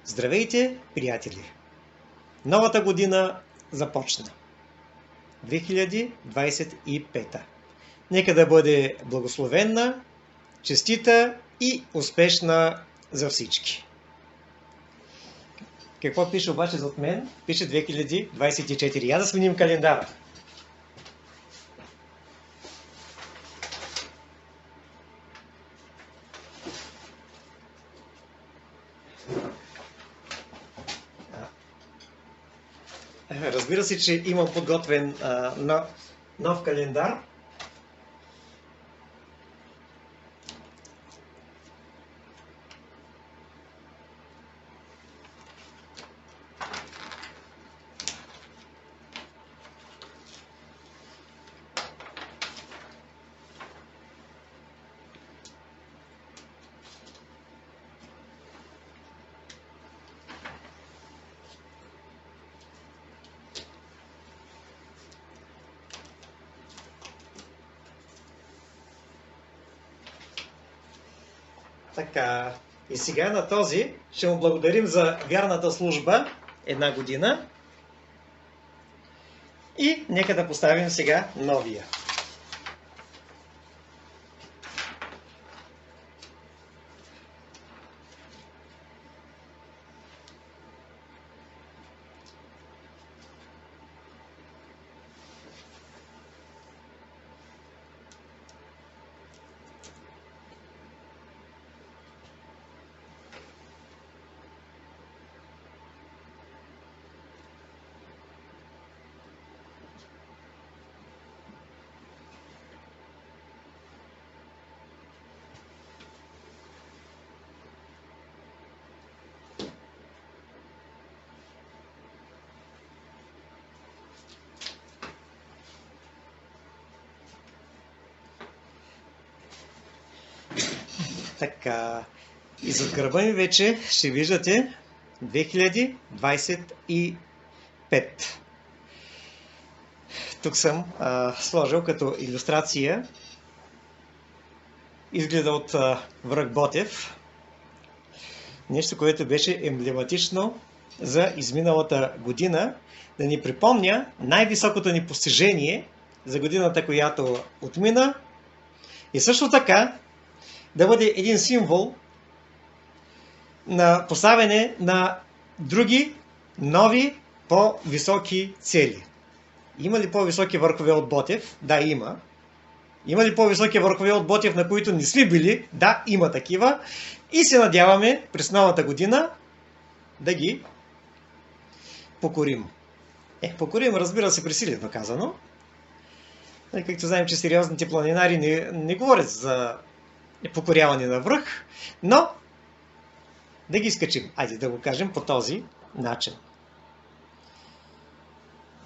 Здравейте, приятели! Новата година започна. 2025. Нека да бъде благословенна, честита и успешна за всички. Какво пише обаче зад мен? Пише 2024. Я да сменим календара. Разбира се, че имам подготвен нов календар. Така, и сега на този ще му благодарим за вярната служба една година. И нека да поставим сега новия. Така, и зад гърба ми вече ще виждате 2025. Тук съм сложил като илюстрация изгледа от Връх Ботев. Нещо, което беше емблематично за изминалата година, да ни припомня най-високото ни постижение за годината, която отмина, и също така да бъде един символ на поставяне на други, нови, по-високи цели. Има ли по-високи върхове от Ботев? Да, има. Има ли по-високи върхове от Ботев, на които не сме били? Да, има такива. И се надяваме през новата година да ги покорим. Покорим, разбира се, пресилено казано. Както знаем, че сериозните планинари не говорят за покоряване на връх, но да ги скачим. Айде да го кажем по този начин.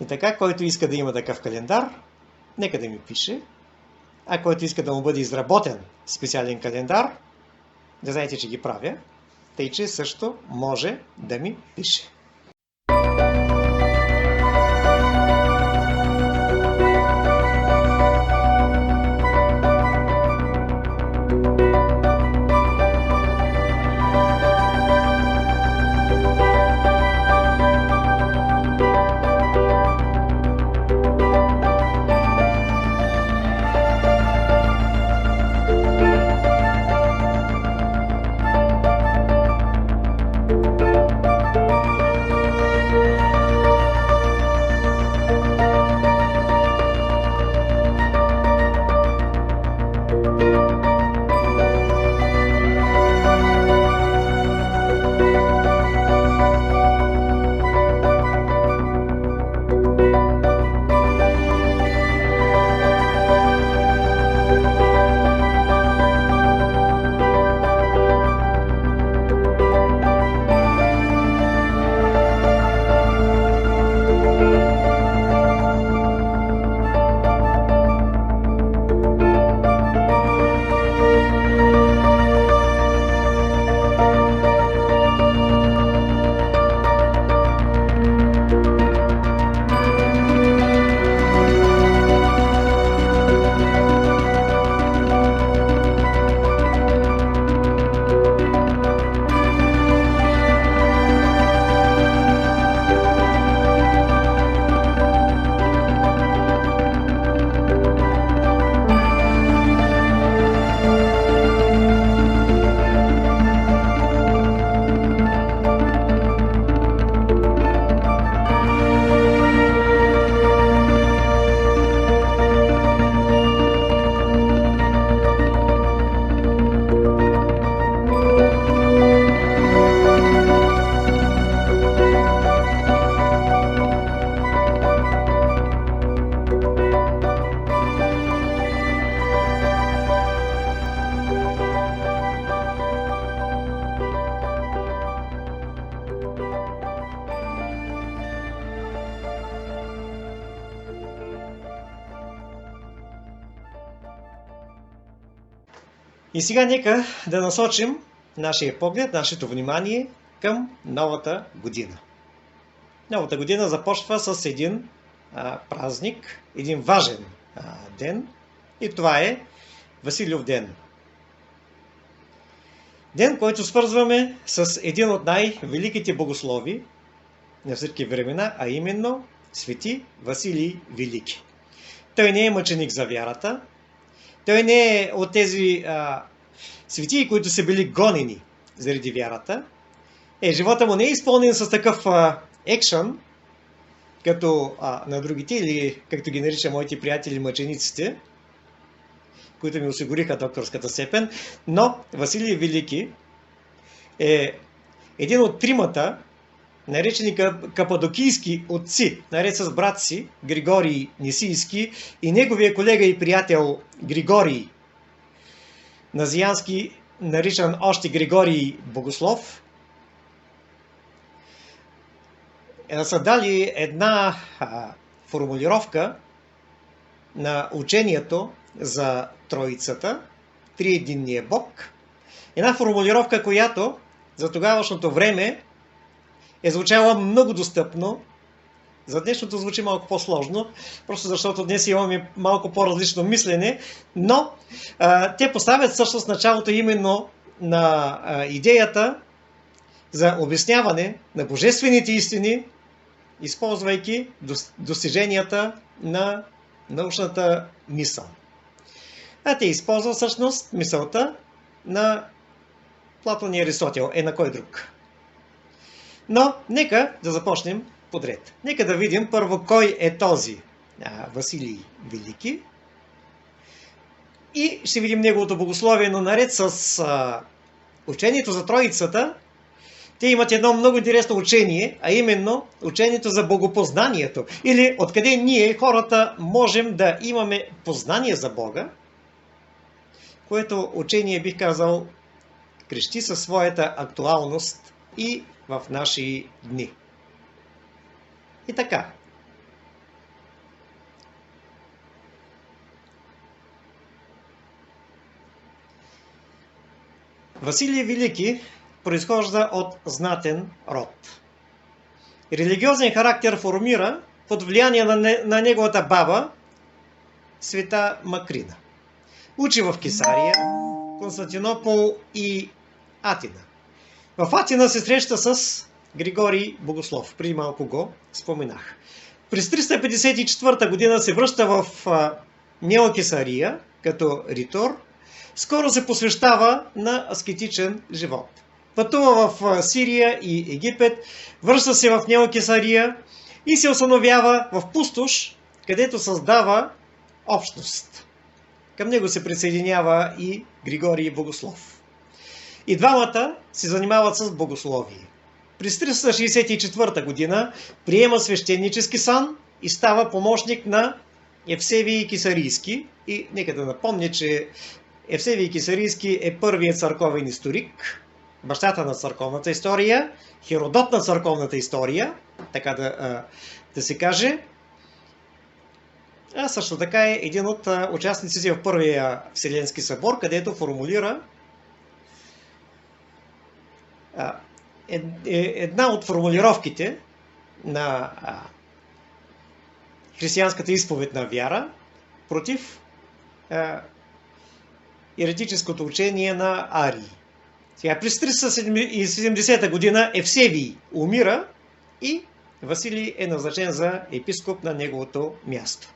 И така, който иска да има такъв календар, нека да ми пише. А който иска да му бъде изработен специален календар, да знаете, че ги правя, тъй че също може да ми пише. И сега нека да насочим нашия поглед, нашето внимание към новата година. Новата година започва с един празник, един важен ден, и това е Василиов ден. Ден, който свързваме с един от най-великите богослови на всички времена, а именно Свети Василий Велики. Той не е мъченик за вярата, той не е от тези светии, които са били гонени заради вярата. Живота му не е изпълнен с такъв екшън, като на другите, или както ги нарича моите приятели мъчениците, които ми осигуриха докторската степен, но Василий Велики е един от тримата наречени кападокийски отци, наред с брат си Григорий Нисийски и неговия колега и приятел Григорий Назиянски, наричан още Григорий Богослов, са дали една формулировка на учението за Троицата, триединния Бог. Една формулировка, която за тогавашното време е звучала много достъпно. За днешното звучи малко по-сложно, просто защото днес имаме малко по-различно мислене, но те поставят всъщност началото именно на идеята за обясняване на божествените истини, използвайки достиженията на научната мисъл. Те използват всъщност мисълта на Платон и Аристотел. На кой друг? Но нека да започнем подред. Нека да видим първо кой е този Василий Велики и ще видим неговото богословие, но наред с учението за Троицата, те имат едно много интересно учение, а именно учението за богопознанието. Или откъде ние, хората, можем да имаме познание за Бога, което учение, бих казал, крещи със своята актуалност и в наши дни. И така. Василий Велики произхожда от знатен род. Религиозен характер формира под влияние на неговата баба, света Макрина. Учи в Кесария, Константинопол и Атина. В Атина се среща с Григорий Богослов. Преди малко го споменах. През 354 година се връща в Неокесария като ритор. Скоро се посвещава на аскетичен живот. Пътува в Сирия и Египет, връща се в Неокесария и се установява в пустош, където създава общност. Към него се присъединява и Григорий Богослов. И двамата се занимават с богословие. През 364 година приема свещенически сан и става помощник на Евсевий Кесарийски. И нека да напомня, че Евсевий Кесарийски е първият църковен историк, бащата на църковната история, Херодот на църковната история, така да се каже. А също така е един от участниците в Първия Вселенски събор, където формулира една от формулировките на християнската изповед на вяра против еретическото учение на Арии. Сега през 370 година Евсевий умира и Василий е назначен за епископ на неговото място.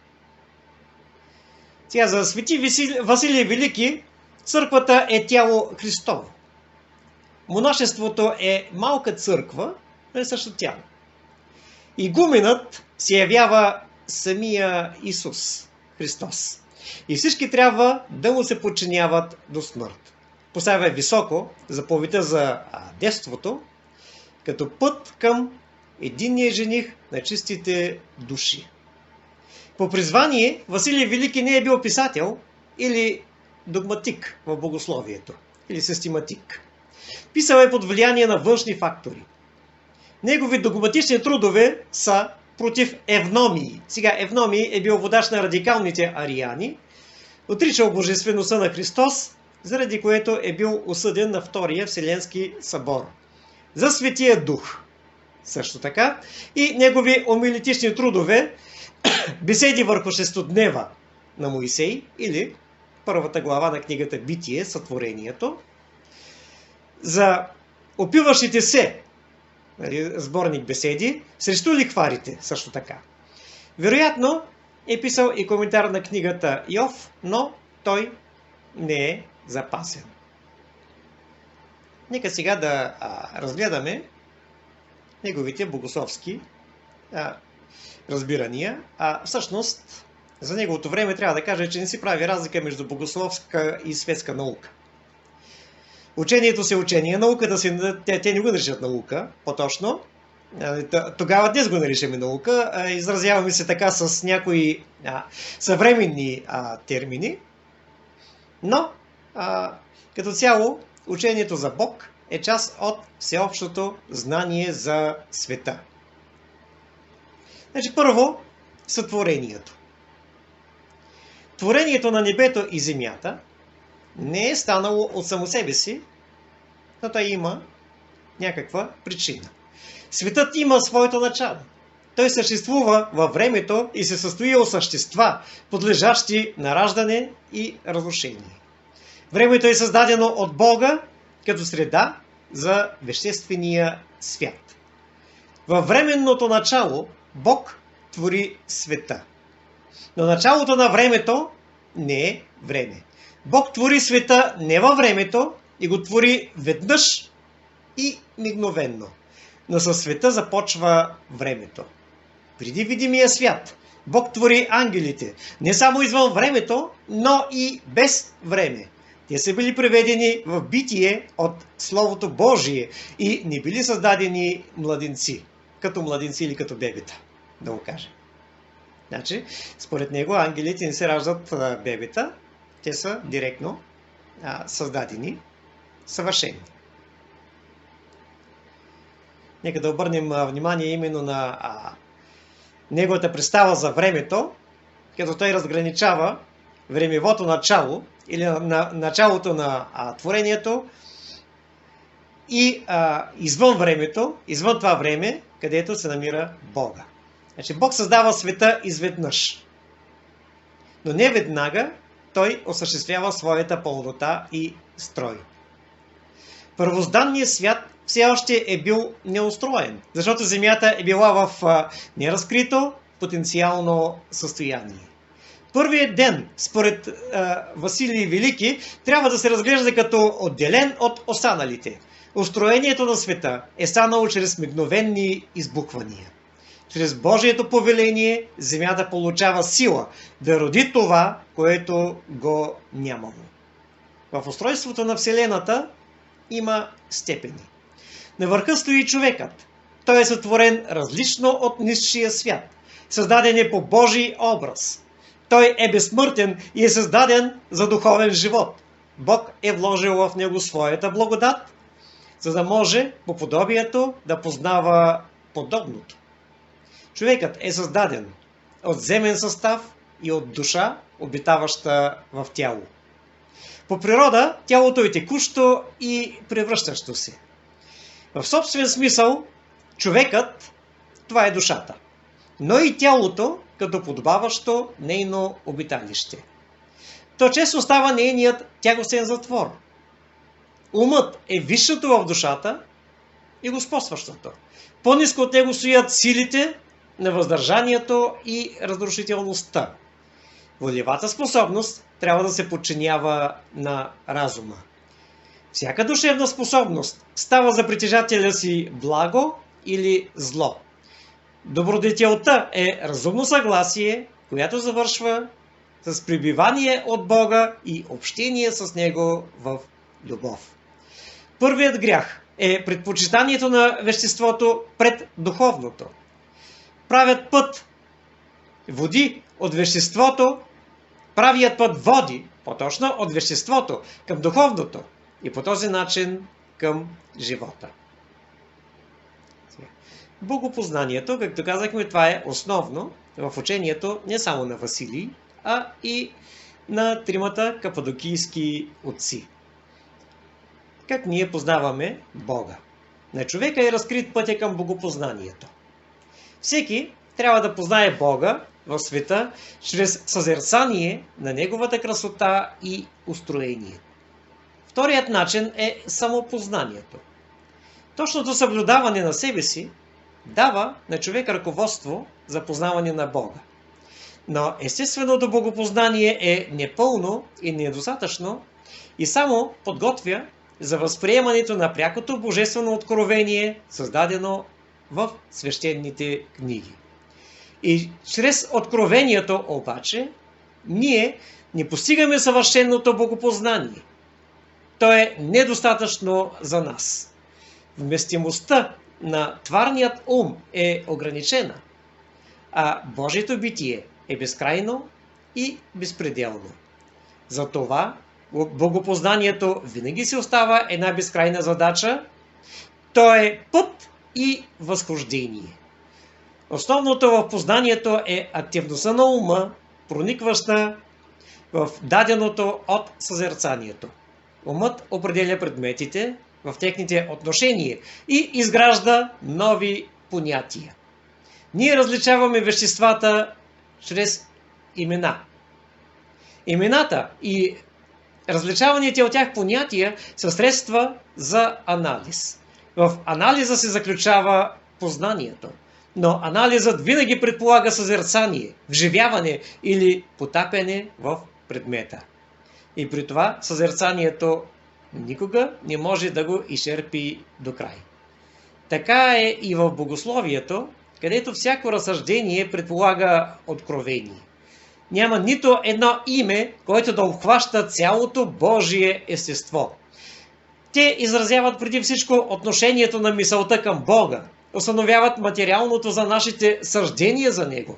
Сега за свети Василий Велики църквата е тяло Христово. Монашеството е малка църква, но е също тяло. Игуменът се явява самия Исус Христос. И всички трябва да му се подчиняват до смърт. Поставя високо заповедта за девството, като път към единния жених на чистите души. По призвание Василий Велики не е бил писател или догматик в богословието, или систематик. Писал е под влияние на външни фактори. Негови догматични трудове са против Евномии. Сега Евномий е бил водач на радикалните ариани, отричал божествеността на Христос заради което е бил осъден на Втория Вселенски събор. За Светия Дух също така и негови омилетични трудове беседи върху шестоднева на Моисей или първата глава на книгата Битие, Сътворението, за опиващите се, сборник беседи, срещу лихварите също така. Вероятно е писал и коментар на книгата Йов, но той не е запасен. Нека сега да разгледаме неговите богословски разбирания. Всъщност, за неговото време трябва да кажа, че не си прави разлика между богословска и светска наука. Учението си учение, науката си, те не го наричат наука, по-точно. Тогава днес го наричаме наука, изразяваме се така с някои съвременни термини, но като цяло учението за Бог е част от всеобщото знание за света. Значи първо, сътворението. Творението на небето и земята не е станало от само себе си, но той има някаква причина. Светът има своето начало. Той съществува във времето и се състои от същества, подлежащи на раждане и разрушение. Времето е създадено от Бога като среда за веществения свят. Във временното начало Бог твори света. Но началото на времето не е време. Бог твори света не във времето и го твори веднъж и мигновенно. Но със света започва времето. Преди видимия свят Бог твори ангелите не само извън времето, но и без време. Те са били преведени в битие от Словото Божие и не били създадени младенци, като младенци или като бебета, да го кажем. Значи, според него ангелите не се раждат бебета, те са директно създадени, съвършени. Нека да обърнем внимание именно на неговата представа за времето, като той разграничава времевото начало или на началото на творението и извън времето, извън това време, където се намира Бога. Значи Бог създава света изведнъж, но не веднага той осъществява своята пълнота и строй. Първозданният свят все още е бил неустроен, защото Земята е била в неразкрито потенциално състояние. Първият ден, според Василий Велики, трябва да се разглежда като отделен от останалите. Устроението на света е станало чрез мигновенни избухвания. Чрез Божието повеление Земята получава сила да роди това, което го нямало. В устройството на Вселената има степени. На върха стои човекът. Той е сътворен различно от нисшия свят. Създаден е по Божий образ. Той е безсмъртен и е създаден за духовен живот. Бог е вложил в него своята благодат, за да може по подобието да познава подобното. Човекът е създаден от земен състав и от душа, обитаваща в тяло. По природа тялото е текущо и превръщащо се. В собствен смисъл човекът, това е душата, но и тялото като подобаващо нейно обиталище. То често става нейният тягостен затвор. Умът е висшето в душата и господстващото. По-ниско от него стоят силите на въздържанието и разрушителността. Волевата способност трябва да се подчинява на разума. Всяка душевна способност става за притежателя си благо или зло. Добродетелта е разумно съгласие, която завършва с пребивание от Бога и общение с Него в любов. Първият грях е предпочитанието на веществото пред духовното. Правият път води от веществото, правият път води, по-точно от веществото към духовното и по този начин към живота. Богопознанието, както казахме, това е основно в учението не само на Василий, а и на тримата кападокийски отци. Как ние познаваме Бога? На човека е разкрит пътя към богопознанието. Всеки трябва да познае Бога в света чрез съзерцание на Неговата красота и устроение. Вторият начин е самопознанието. Точното съблюдаване на себе си дава на човека ръководство за познаване на Бога. Но естественото богопознание е непълно и недостатъчно и само подготвя за възприемането на прякото божествено откровение, създадено в свещените книги. И чрез откровението обаче, ние не постигаме съвършеното богопознание. То е недостатъчно за нас. Вместимостта на тварният ум е ограничена, а Божието битие е безкрайно и безпределно. Затова богопознанието винаги си остава една безкрайна задача. То е път и възхождение. Основното в познанието е активността на ума, проникваща в даденото от съзерцанието. Умът определя предметите в техните отношения и изгражда нови понятия. Ние различаваме веществата чрез имена. Имената и различаваните от тях понятия са средства за анализ. В анализа се заключава познанието, но анализът винаги предполага съзерцание, вживяване или потапяне в предмета. И при това съзерцанието никога не може да го изчерпи до край. Така е и в богословието, където всяко разсъждение предполага откровение. Няма нито едно име, което да обхваща цялото Божие естество. Те изразяват преди всичко отношението на мисълта към Бога, установяват материалното за нашите съждения за Него,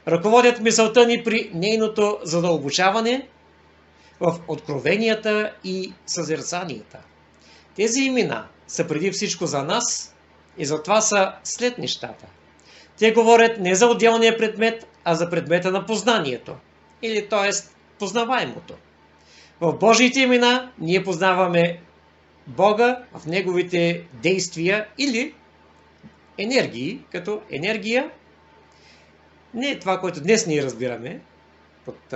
ръководят мисълта ни при нейното задълбочаване в откровенията и съзерцанията. Тези имена са преди всичко за нас и затова са след нещата. Те говорят не за отделния предмет, а за предмета на познанието, или т.е. познаваемото. В Божиите имена ние познаваме Бога в Неговите действия или енергии, като енергия не е това, което днес ние разбираме под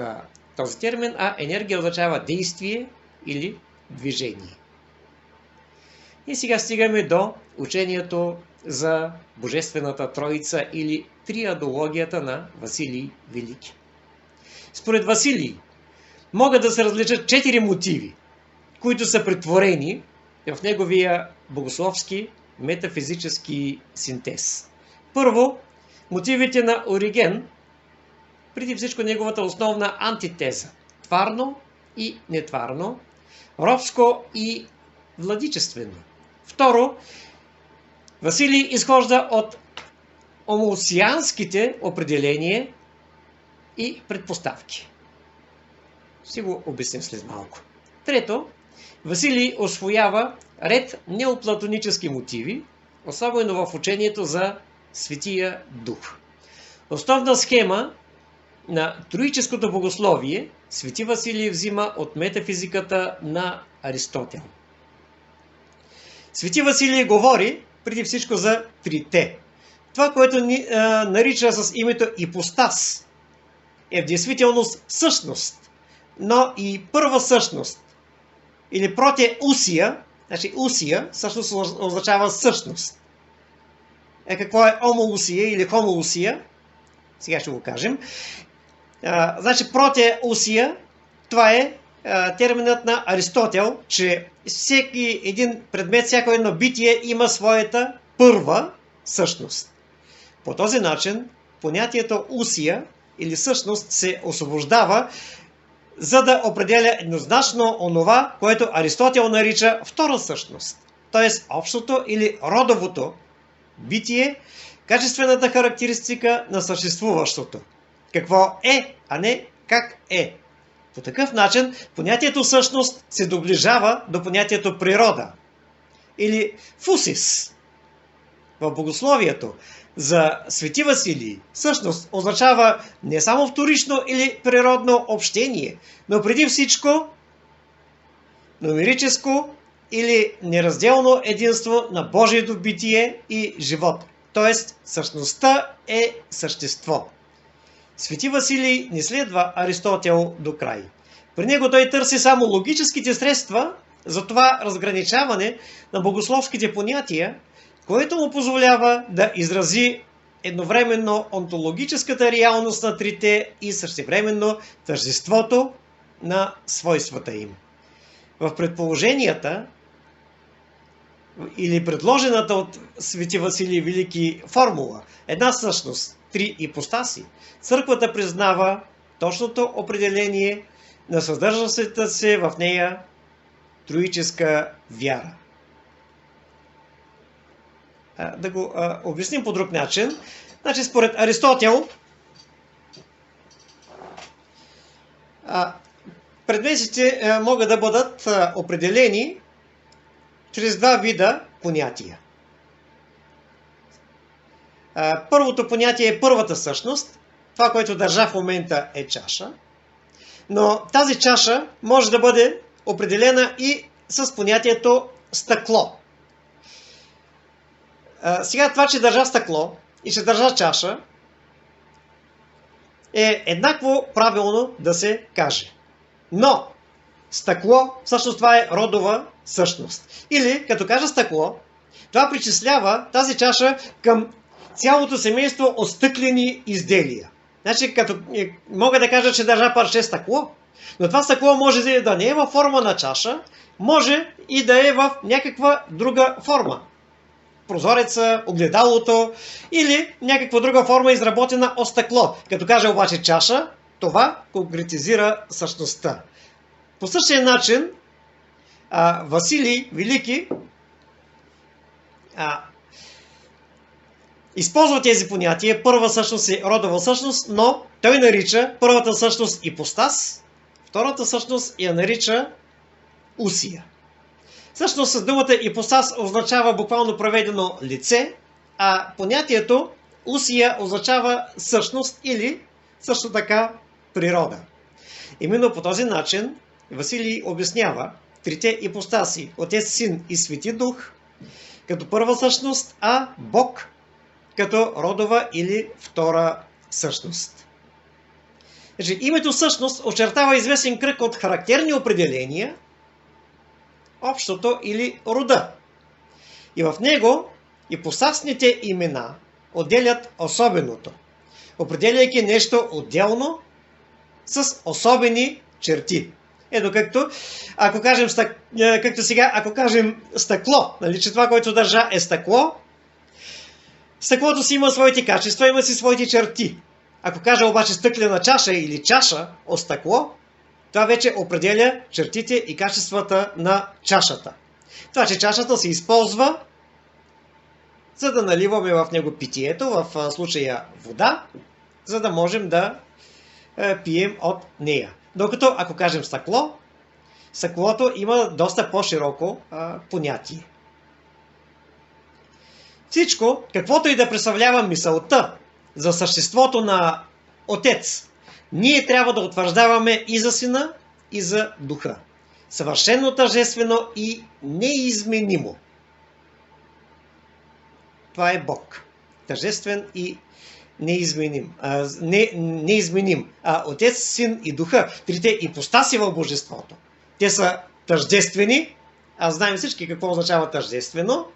този термин, а енергия означава действие или движение. И сега стигаме до учението за Божествената Троица или триадологията на Василий Велики. Според Василий могат да се различат 4 мотиви, които са претворени в неговия богословски метафизически синтез. Първо, мотивите на Ориген, преди всичко неговата основна антитеза – тварно и нетварно, робско и владичествено. Второ, Василий изхожда от омусианските определения и предпоставки. Ще го обясним след малко. Трето, Василий усвоява ред неоплатонически мотиви, особено в учението за Светия Дух. Основна схема на троическото богословие Свети Василий взима от метафизиката на Аристотел. Свети Василий говори преди всичко за трите. Това, което ни нарича с името ипостас, е в действителност същност, но и първа същност. Или протеусия, значи усия, всъщност означава същност. Какво е омоусия или хомоусия? Сега ще го кажем. Значи протеусия, това е терминът на Аристотел, че всеки един предмет, всяко едно битие има своята първа същност. По този начин понятието усия или същност се освобождава, за да определя еднозначно онова, което Аристотел нарича втора същност, т.е. общото или родовото битие, качествената характеристика на съществуващото. Какво е, а не как е. По такъв начин понятието същност се доближава до понятието природа или фусис. в богословието за Свети Василий всъщност означава не само вторично или природно общение, но преди всичко номерическо или неразделно единство на Божието битие и живот. Тоест, същността е същество. Свети Василий не следва Аристотел до край. При него той търси само логическите средства за това разграничаване на богословските понятия, което му позволява да изрази едновременно онтологическата реалност на трите и същевременно тържеството на свойствата им. В предположенията или предложената от Свети Василий Велики формула една същност, три ипостаси, църквата признава точното определение на съдържащата се в нея троическа вяра. Да го обясним по друг начин. Значи, според Аристотел, предметите могат да бъдат определени чрез два вида понятия. Първото понятие е първата същност. Това, което държа в момента, е чаша. Но тази чаша може да бъде определена и с понятието стъкло. Сега това, че държа стъкло и че държа чаша, е еднакво правилно да се каже. Но стъкло, всъщност това е родова същност. Или, като кажа стъкло, това причислява тази чаша към цялото семейство от стъклени изделия. Значи, като мога да кажа, че държа парче стъкло, но това стъкло може да не е във форма на чаша, може и да е в някаква друга форма. Прозореца, огледалото или някаква друга форма изработена от стъкло. Като кажа обаче чаша, това конкретизира същността. По същия начин Василий Велики използва тези понятия. Първа същност е родова същност, но той нарича първата същност ипостас, втората същност я нарича усия. Всъщност с думата ипостас означава буквално преведено лице, а понятието усия означава същност или също така природа. Именно по този начин Василий обяснява трите ипостаси, Отец, Син и Свети Дух, като първа същност, а Бог като родова или втора същност. Значи, името същност очертава известен кръг от характерни определения, общото или рода. И в него ипостасните имена отделят особеното, определяйки нещо отделно с особени черти. Ето както, ако кажем, както сега, ако кажем стъкло, нали, че това, което държа е стъкло, стъклото си има своите качества, има си своите черти. Ако кажа обаче стъклена чаша или чаша от стъкло, това вече определя чертите и качествата на чашата. Това, че чашата се използва, за да наливаме в него питието, в случая вода, за да можем да пием от нея. Докато, ако кажем стъкло, стъклото има доста по-широко понятие. Всичко, каквото и да представлява мисълта за съществото на Отец, ние трябва да утвърждаваме и за Сина, и за Духа. Съвършено тържествено и неизменимо. Това е Бог. Тържествен и неизменим. Неизменим. Отец, Син и Духа, трите ипостаси в Божеството. Те са тъждествени. Знаем всички какво означава тъждествено.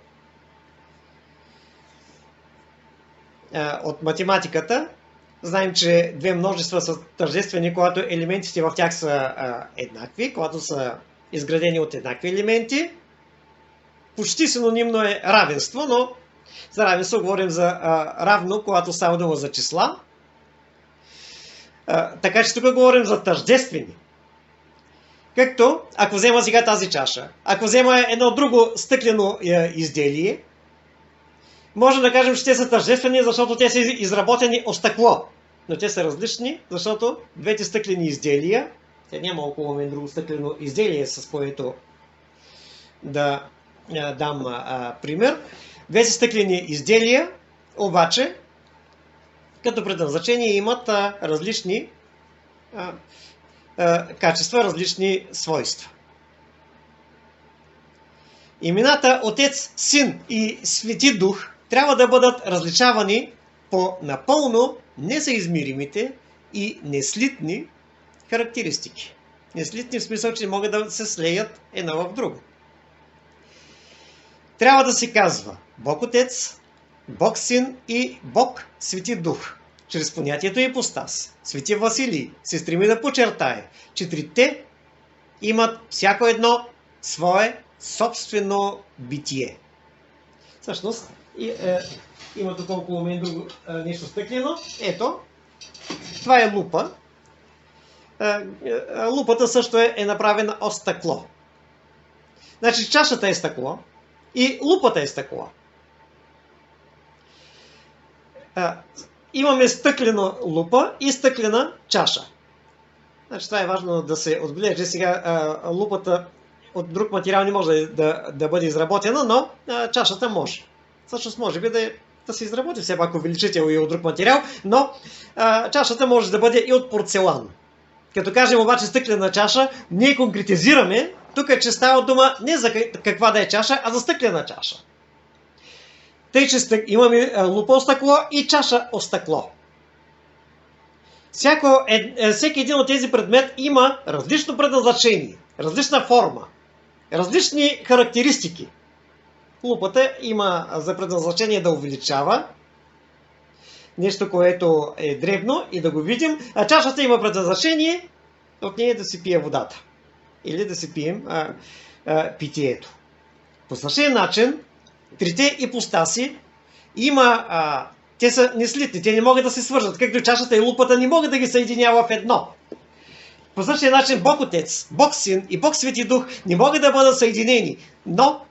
От математиката знаем, че две множества са тъждествени, когато елементите в тях са еднакви, когато са изградени от еднакви елементи. Почти синонимно е равенство, но за равенство говорим за равно, когато става дума за числа. Така че тук говорим за тъждествени. Както, ако взема сега тази чаша, ако взема едно друго стъклено изделие, може да кажем, че те са тъждествени, защото те са изработени от стъкло. Но те са различни, защото двете стъклени изделия, няма около мен друго стъклено изделие, с което да дам пример, двете стъклени изделия, обаче, като предназначение имат различни качества, различни свойства. Имената Отец, Син и Свети Дух трябва да бъдат различавани по напълно несъизмеримите и неслитни характеристики. Неслитни в смисъл, че могат да се слеят едно в друго. Трябва да се казва Бог Отец, Бог Син и Бог Свети Дух. Чрез понятието ипостас, Свети Василий се стреми да подчертае, че трите имат всяко едно свое собствено битие. Всъщност, има тук около мен друго нещо стъклено. Ето, това е лупа. Лупата също е направена от стъкло. Значи чашата е стъкло и лупата е стъкло. Имаме стъклена лупа и стъклена чаша. Значи това е важно да се отбележи. Сега лупата от друг материал не може да бъде изработена, но чашата може. Всъщност може би да се изработи все пак увеличител и от друг материал, но чашата може да бъде и от порцелан. Като кажем обаче стъклена чаша, ние конкретизираме тук, че става дума не за каква да е чаша, а за стъклена чаша. Тъй, че имаме лупа от стъкло и чаша от стъкло. Всеки един от тези предмет има различно предназначение, различна форма, различни характеристики. Лупата има за предназначение да увеличава нещо, което е дребно и да го видим, а чашата има предназначение от нея да си пие водата или да си пием питието. По същия начин, трите ипостаси те са неслитни, те не могат да се свържат, както чашата и лупата не могат да ги съединява в едно. По същия начин Бог Отец, Бог Син и Бог Свети Дух не могат да бъдат съединени, но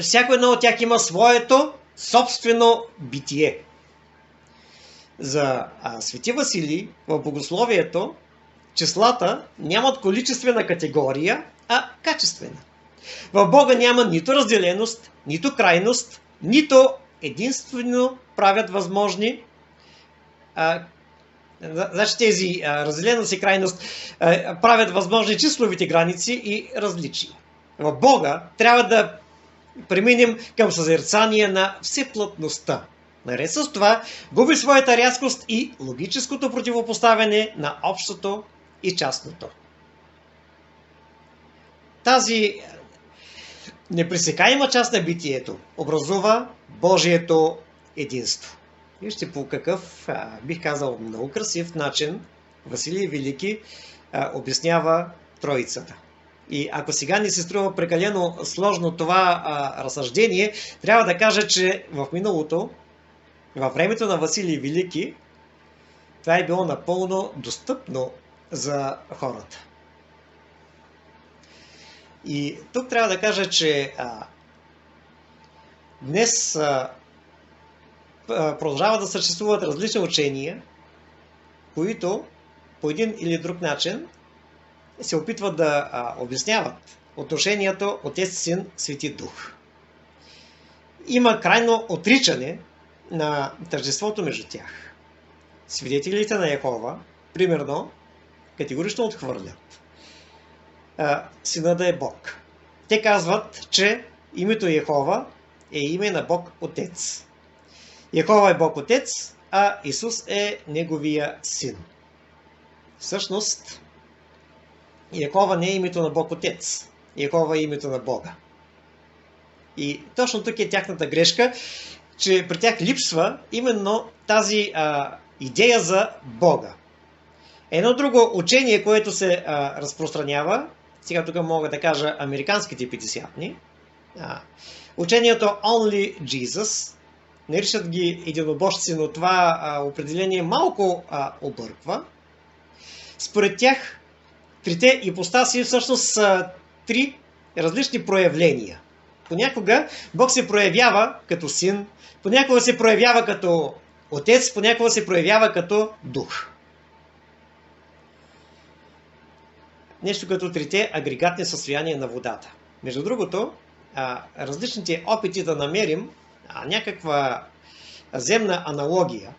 всяко едно от тях има своето собствено битие. За Свети Василий в богословието числата нямат количествена категория, а качествена. В Бога няма нито разделеност, нито крайност, нито единствено правят възможни. Значи тези разделеност и крайност правят възможни числовите граници и различия. В Бога трябва да преминем към съзерцание на всеплътността. Наред с това губи своята рязкост и логическото противопоставяне на общото и частното. Тази непресекаема част на битието образува Божието единство. Вижте по какъв, бих казал, много красив начин Василий Велики обяснява Троицата. И ако сега ни се струва прекалено сложно това разсъждение, трябва да кажа, че в миналото, във времето на Василий Велики, това е било напълно достъпно за хората. И тук трябва да кажа, че днес продължават да съществуват различни учения, които по един или друг начин се опитват да обясняват отношението Отец, Син, Свети Дух. Има крайно отричане на тържеството между тях. Свидетелите на Йехова, примерно, категорично отхвърлят Сина да е Бог. Те казват, че името Йехова е име на Бог Отец. Йехова е Бог Отец, а Исус е Неговия Син. Всъщност, Йехова не е името на Бог Отец. Йехова е името на Бога. И точно тук е тяхната грешка, че при тях липсва именно тази идея за Бога. Едно друго учение, което се разпространява, сега тук мога да кажа американските петдесятни, учението Only Jesus, наричат ги единобожци, но това определение малко обърква. Според тях, трите ипостаси всъщност са три различни проявления. Понякога Бог се проявява като Син, понякога се проявява като Отец, понякога се проявява като Дух. Нещо като трите агрегатни състояния на водата. Между другото, различните опити да намерим някаква земна аналогия,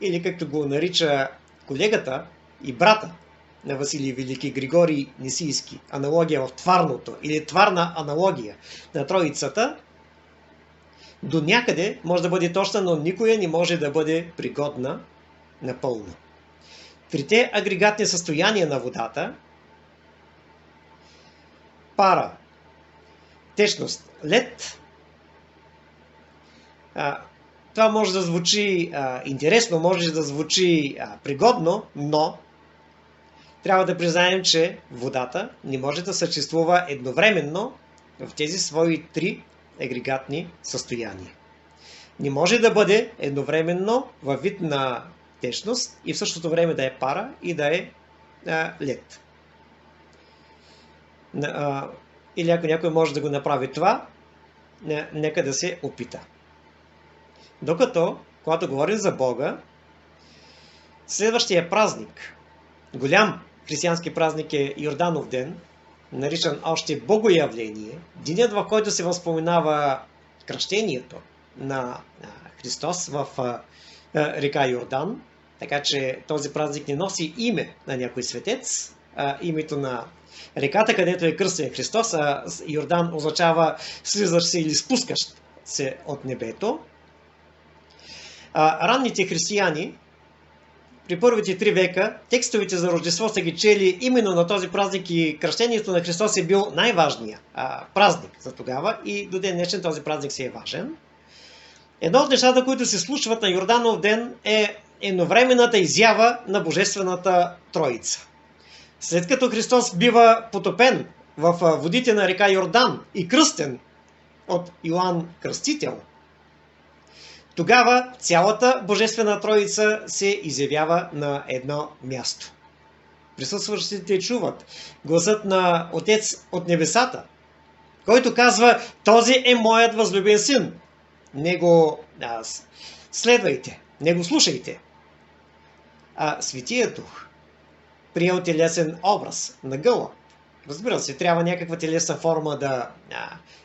или както го нарича колегата и брата на Василий Велики, Григорий Нисийски, аналогия в тварното или тварна аналогия на Троицата, до някъде може да бъде точна, но никоя не може да бъде пригодна напълно. Трите агрегатни състояния на водата – пара, течност, лед. Това може да звучи интересно, може да звучи пригодно, но трябва да признаем, че водата не може да съществува едновременно в тези свои три агрегатни състояния. Не може да бъде едновременно във вид на течност и в същото време да е пара и да е лед. Или ако някой може да го направи това, нека да се опита. Докато, когато говорим за Бога, следващия празник, голям християнски празник е Йорданов ден, наричан още Богоявление, денят, в който се възпоменава кръщението на Христос в река Йордан, така че този празник не носи име на някой светец, името на реката, където е кръстен Христос, а Йордан означава слизащ се или спускащ се от небето. Ранните християни при първите 3 века текстовете за Рождество са ги чели именно на този празник и кръщението на Христос е бил най-важният празник за тогава и до ден днешен този празник си е важен. Едно от нещата, които се случват на Йорданов ден е едновременната изява на Божествената Троица. След като Христос бива потопен в водите на река Йордан и кръстен от Йоан Кръстител, тогава цялата Божествена Троица се изявява на едно място. Присъстващите чуват гласът на Отец от небесата, който казва: този е моят възлюбен син. Него следвайте, него слушайте. Светият Дух приел телесен образ на гълъб. Разбира се, трябва някаква телесна форма да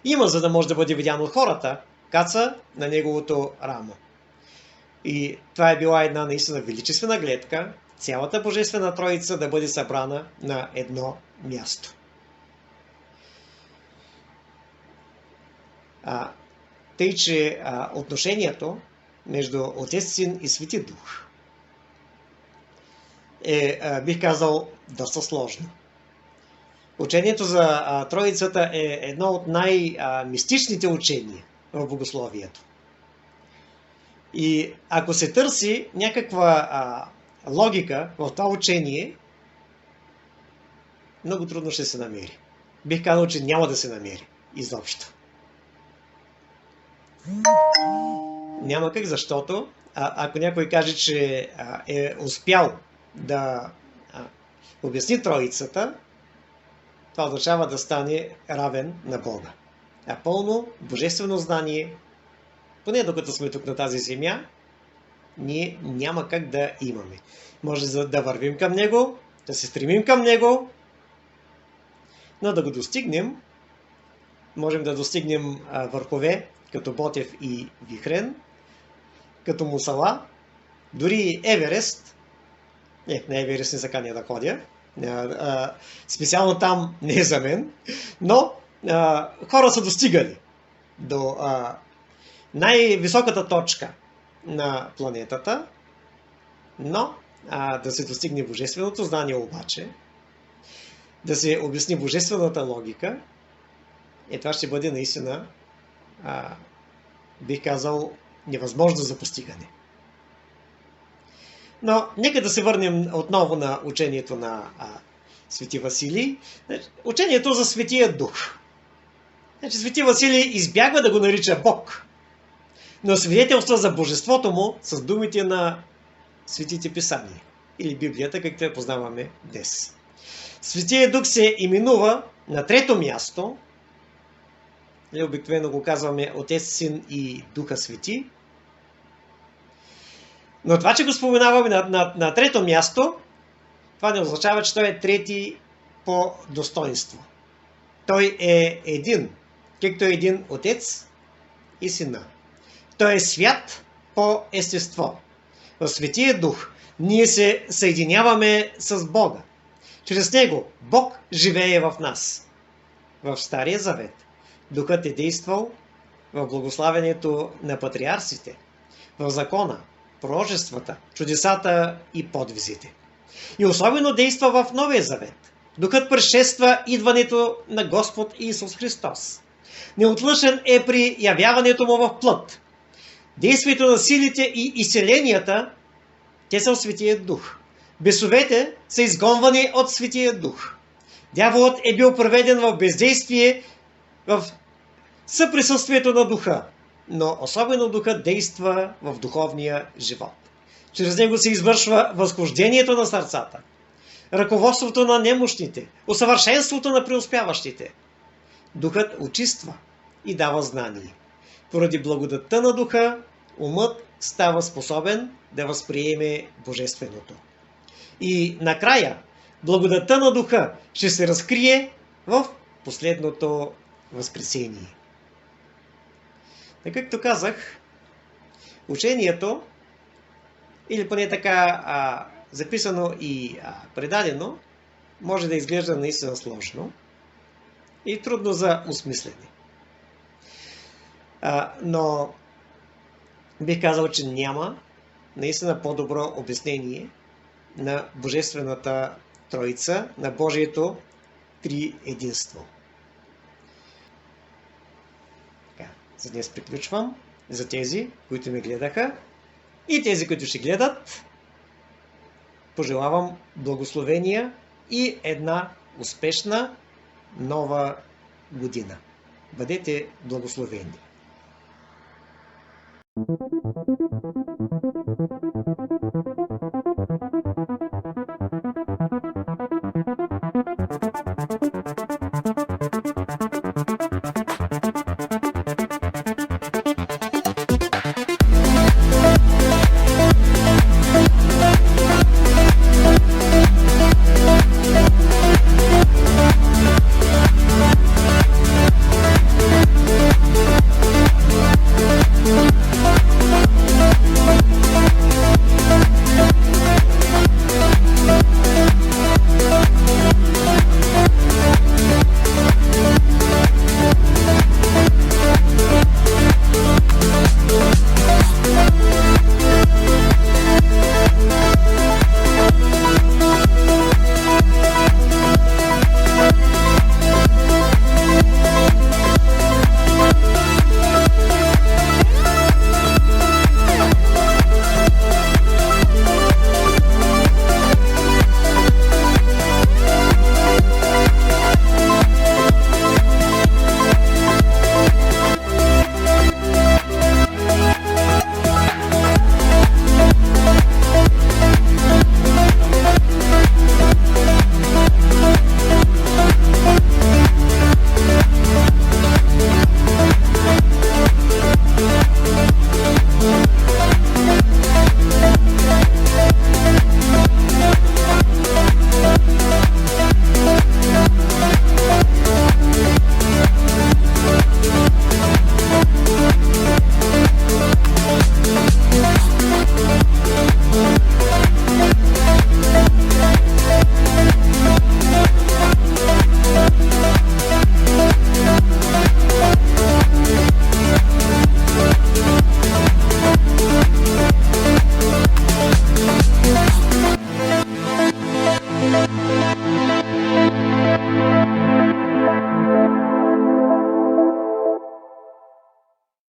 има, за да може да бъде видян от хората. Каца на неговото рамо. И това е била една наистина величествена гледка, цялата Божествена Троица да бъде събрана на едно място. Тъй, че отношението между Отец, Син и Свети Дух е, бих казал, доста сложно. Учението за Троицата е едно от най-мистичните учения в богословието. И ако се търси някаква логика в това учение, много трудно ще се намери. Бих казал, че няма да се намери изобщо. Няма как, защото ако някой каже, че е успял да обясни Троицата, това означава да стане равен на Бога. А пълно божествено знание, поне докато сме тук на тази земя, ние няма как да имаме. Може да вървим към Него, да се стремим към Него, но да го достигнем, можем да достигнем върхове, като Ботев и Вихрен, като Мусала, дори Еверест. На Еверест не се каня да ходя. Специално там не е за мен, но хора са достигали до най-високата точка на планетата, но да се достигне божественото знание обаче, да се обясни божествената логика, това ще бъде наистина, бих казал, невъзможно за постигане. Но нека да се върнем отново на учението на Свети Василий. Учението за Светия Дух. Значи Свети Василий избягва да го нарича Бог, но свидетелства за божеството му с думите на Светите Писания или Библията, както я познаваме днес. Светия Дух се именува на 3-то място, обикновено го казваме Отец, Син и Духа Свети, но това, че го споменаваме на 3-то място, това не означава, че той е трети по достоинство. Той е един. както е един Отец и Сина. Той е свят по естество. В Светия Дух ние се съединяваме с Бога. Чрез Него Бог живее в нас. В Стария Завет Духът е действал в благославянето на патриарсите, в закона, пророчествата, чудесата и подвизите. И особено действа в Новия Завет. Духът предшества идването на Господ Исус Христос. Неотлъчен е при явяването му в плът. Действието на силите и изцеленията, те са от Светия Дух. Бесовете са изгонвани от Светия Дух. Дяволът е бил проведен в бездействие в съприсъствието на Духа, но особено Духът действа в духовния живот. Чрез него се извършва възхождението на сърцата, ръководството на немощните, усъвършенството на преуспяващите. Духът очиства и дава знание. Поради благодатта на Духа, умът става способен да възприеме Божественото. И накрая, благодатта на Духа ще се разкрие в последното възкресение. Както казах, учението, или поне така записано и предадено, може да изглежда наистина сложно и трудно за осмислене. Но бих казал, че няма наистина по-добро обяснение на Божествената Троица, на Божието триединство. За днес приключвам. За тези, които ме гледаха и тези, които ще гледат, пожелавам благословения и една успешна нова година. Бъдете благословени!